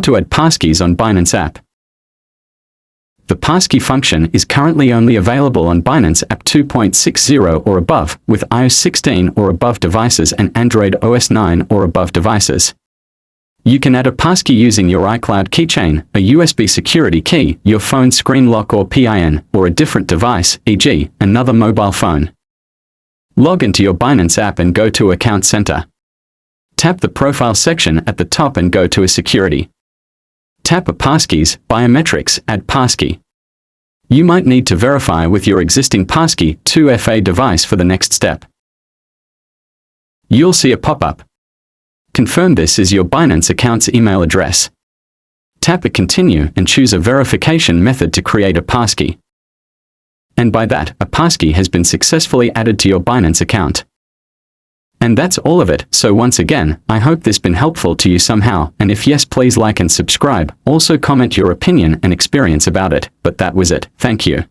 to add passkeys on Binance app. The passkey function is currently only available on Binance app 2.60 or above, with iOS 16 or above devices and Android OS 9 or above devices. You can add a passkey using your iCloud keychain, a USB security key, your phone screen lock or PIN, or a different device, e.g., another mobile phone. Log into your Binance app and go to Account Center. Tap the Profile section at the top and go to a Security. Tap a Passkeys, Biometrics, Add Passkey. You might need to verify with your existing passkey 2FA device for the next step. You'll see a pop-up. Confirm this is your Binance account's email address. Tap a Continue and choose a verification method to create a passkey. And by that, a passkey has been successfully added to your Binance account. And that's all of it. So once again, I hope this been helpful to you somehow, and if yes, please like and subscribe. Also comment your opinion and experience about it. But that was it. Thank you.